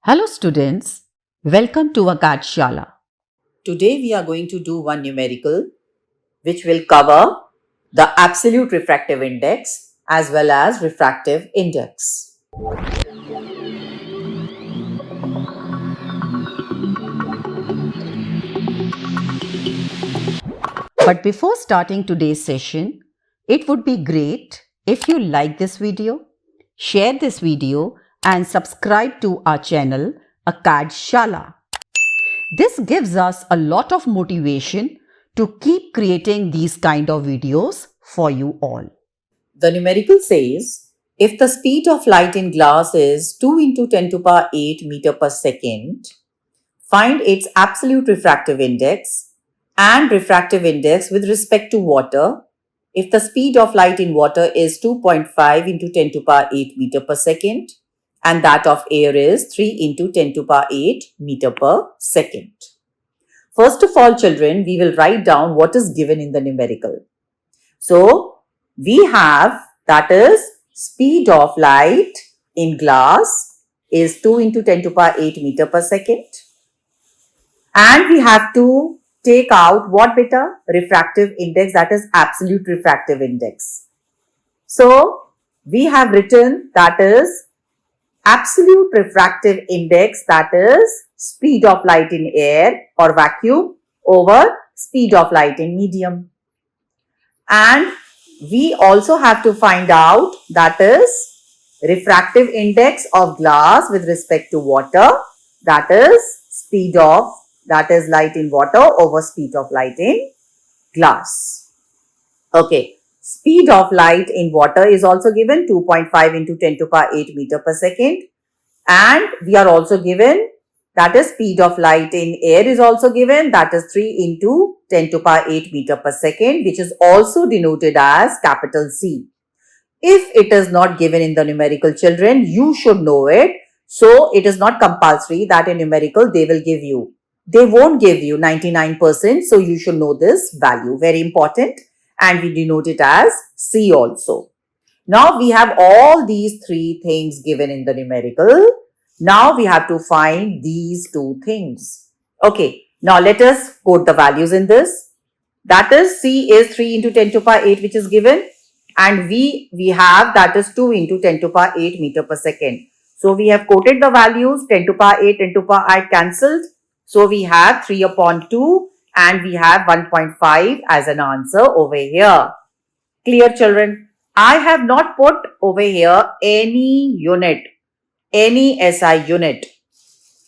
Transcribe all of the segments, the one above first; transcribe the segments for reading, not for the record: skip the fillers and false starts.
Hello students, welcome to Akad Shala. Today we are going to do one numerical which will cover the absolute refractive index as well as refractive index. But before starting today's session, it would be great if you like this video, share this video and subscribe to our channel Akad Shala. This gives us a lot of motivation to keep creating these kind of videos for you all. The numerical says if the speed of light in glass is 2 into 10 to the power 8 meter per second, find its absolute refractive index and refractive index with respect to water if the speed of light in water is 2.5 into 10 to the power 8 meter per second and that of air is 3 into 10 to the power 8 meter per second. First of all, children, we will write down what is given in the numerical. So, we have that is speed of light in glass is 2 into 10 to the power 8 meter per second. And we have to take out what beta? Refractive index, that is absolute refractive index. So, we have written that is absolute refractive index, that is speed of light in air or vacuum over speed of light in medium. And we also have to find out that is refractive index of glass with respect to water, that is speed of that is light in water over speed of light in glass. Okay, speed of light in water is also given 2.5 into 10 to the power 8 meter per second, and we are also given that is speed of light in air is also given, that is 3 into 10 to the power 8 meter per second, which is also denoted as capital C. If it is not given in the numerical, children, you should know it. So it is not compulsory that in numerical they will give you. They won't give you 99%. So you should know this value. Very important. And we denote it as C also. Now we have all these three things given in the numerical. Now we have to find these two things. Okay. Now let us quote the values in this. That is C is 3 into 10 to the power 8 which is given. And we have that is 2 into 10 to the power 8 meter per second. So we have quoted the values 10 to the power 8, 10 to the power 8 cancelled. So we have 3 upon 2 and we have 1.5 as an answer over here. Clear, children? I have not put over here any unit, any SI unit.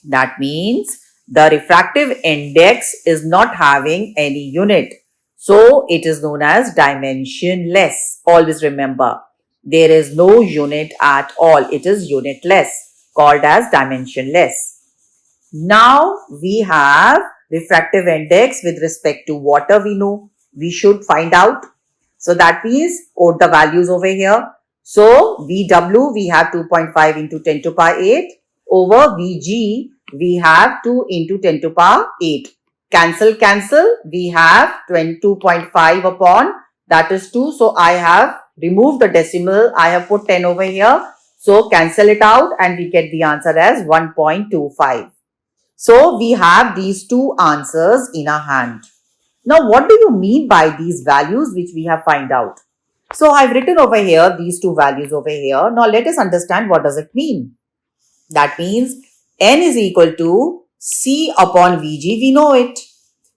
That means the refractive index is not having any unit. So it is known as dimensionless. Always remember, there is no unit at all. It is unitless, called as dimensionless. Now we have refractive index with respect to water. We know we should find out. So that means quote the values over here. So VW we have 2.5 into 10 to the power 8 over VG we have 2 into 10 to the power 8. Cancel. We have 22.5 upon that is 2. So I have removed the decimal. I have put 10 over here. So cancel it out and we get the answer as 1.25. So we have these two answers in our hand. Now what do you mean by these values which we have find out? So I've written over here these two values over here. Now let us understand what does it mean. That means N is equal to C upon Vg, we know it.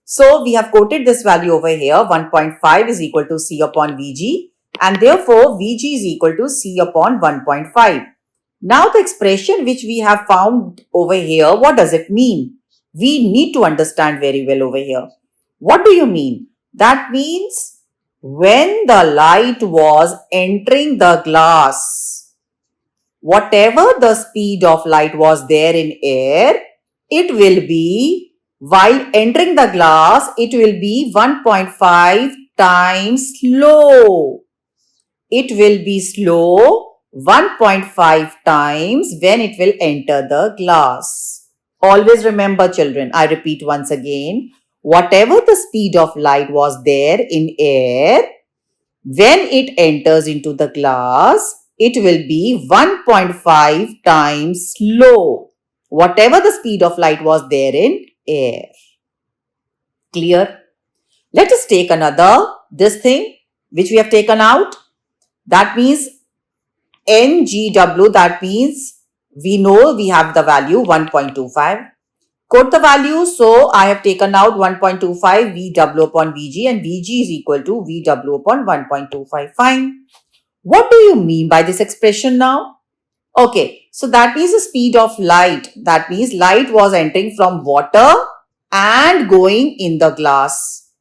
So we have quoted this value over here, 1.5 is equal to C upon Vg and therefore Vg is equal to C upon 1.5. Now the expression which we have found over here, what does it mean? We need to understand very well over here. What do you mean? That means when the light was entering the glass, whatever the speed of light was there in air, it will be, while entering the glass, it will be 1.5 times slow. It will be slow 1.5 times when it will enter the glass. Always remember, children, I repeat once again, whatever the speed of light was there in air, when it enters into the glass, it will be 1.5 times slow. whatever the speed of light was there in air. Clear? Let us take this thing which we have taken out. That means NGW, that means we know we have the value 1.25. Quote the value. So I have taken out 1.25 VW upon VG, and VG is equal to VW upon 1.25. Fine. What do you mean by this expression now? Okay, so that means the speed of light. That means light was entering from water and going in the glass.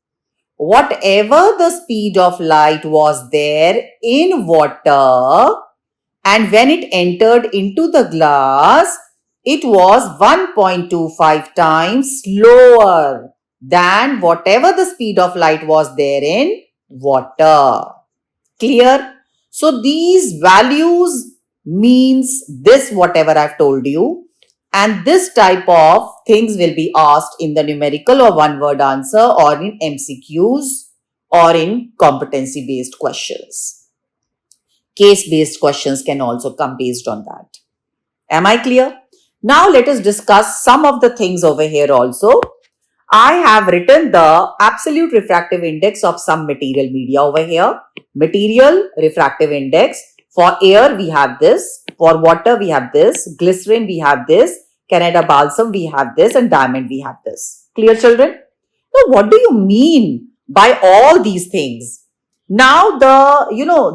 Whatever the speed of light was there in water, and when it entered into the glass, it was 1.25 times slower than whatever the speed of light was there in water. Clear? So these values means this, whatever I've told you, and this type of things will be asked in the numerical or one word answer or in MCQs or in competency based questions. Case based questions can also come based on that. Am I clear? Now let us discuss some of the things over here also. I have written the absolute refractive index of some material media over here. Material refractive index. For air we have this, for water we have this, glycerin we have this, Canada balsam we have this, and diamond we have this. Clear, children? Now what do you mean by all these things? Now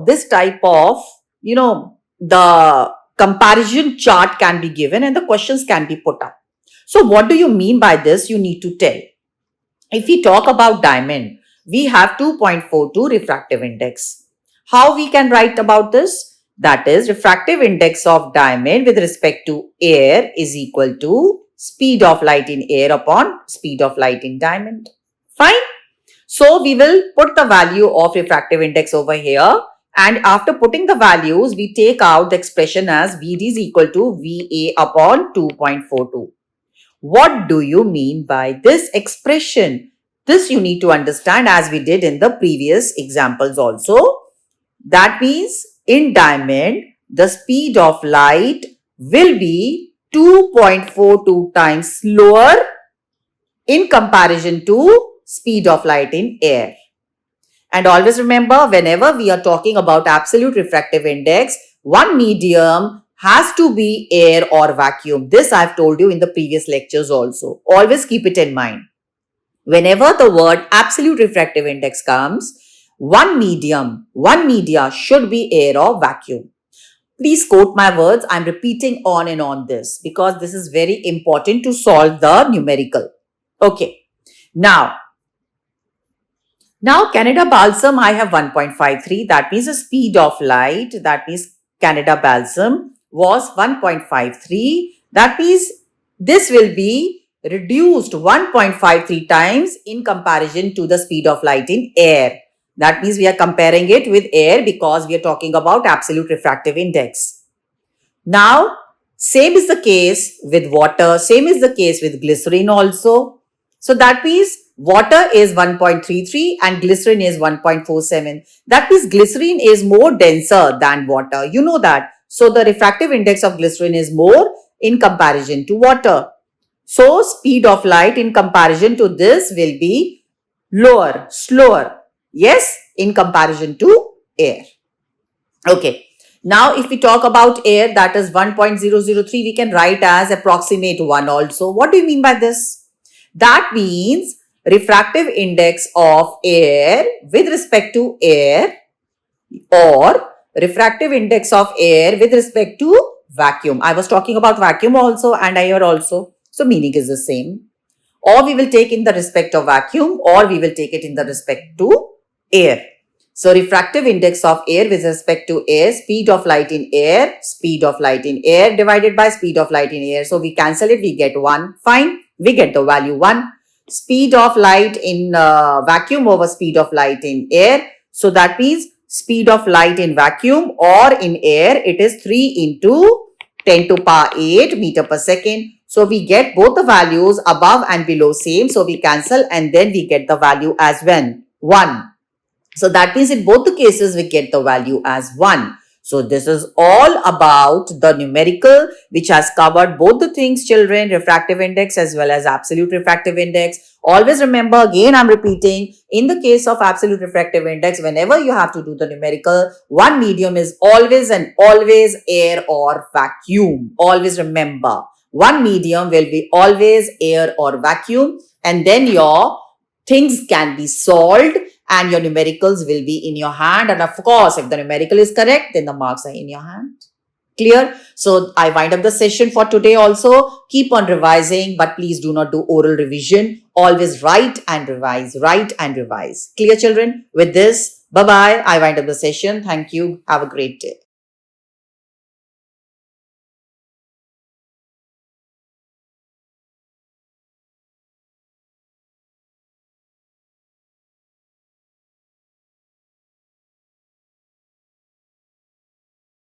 this type of, the comparison chart can be given and the questions can be put up. So what do you mean by this? You need to tell. If we talk about diamond, we have 2.42 refractive index. How we can write about this? That is, refractive index of diamond with respect to air is equal to speed of light in air upon speed of light in diamond. Fine. So we will put the value of refractive index over here, and after putting the values, we take out the expression as VD is equal to VA upon 2.42. What do you mean by this expression? This you need to understand as we did in the previous examples also. That means in diamond, the speed of light will be 2.42 times slower in comparison to speed of light in air. And always remember, whenever we are talking about absolute refractive index, one medium has to be air or vacuum. This I've told you in the previous lectures also. Always keep it in mind. Whenever the word absolute refractive index comes, one media should be air or vacuum. Please quote my words. I'm repeating on and on this because this is very important to solve the numerical. Okay. Now Canada balsam, I have 1.53. That means the speed of light. That means Canada balsam was 1.53. That means this will be reduced 1.53 times in comparison to the speed of light in air. That means we are comparing it with air because we are talking about absolute refractive index. Now, same is the case with water. Same is the case with glycerin also. So that means water is 1.33 and glycerin is 1.47. That means glycerin is more denser than water. You know that. So the refractive index of glycerin is more in comparison to water. So speed of light in comparison to this will be lower, slower. Yes, in comparison to air. Okay. Now, if we talk about air, that is 1.003, we can write as approximate 1 also. What do you mean by this? That means refractive index of air with respect to air or refractive index of air with respect to vacuum. I was talking about vacuum also and air also. So, meaning is the same. Or we will take in the respect of vacuum or we will take it in the respect to air. So, refractive index of air with respect to air, speed of light in air divided by speed of light in air. So, we cancel it, we get 1. Fine, we get the value 1. Speed of light in vacuum over speed of light in air. So, that means speed of light in vacuum or in air, it is 3 into 10 to power 8 meter per second. So, we get both the values above and below same. So, we cancel and then we get the value as 1. So, that means in both the cases, we get the value as 1. So this is all about the numerical, which has covered both the things, children, refractive index as well as absolute refractive index. Always remember, again I'm repeating, in the case of absolute refractive index, whenever you have to do the numerical, one medium is always and always air or vacuum. Always remember, one medium will be always air or vacuum, and then your things can be solved and your numericals will be in your hand. And of course, if the numerical is correct, then the marks are in your hand. Clear? So I wind up the session for today also. Keep on revising, but please do not do oral revision. Always write and revise, write and revise. Clear, children? With this, bye-bye. I wind up the session. Thank you. Have a great day.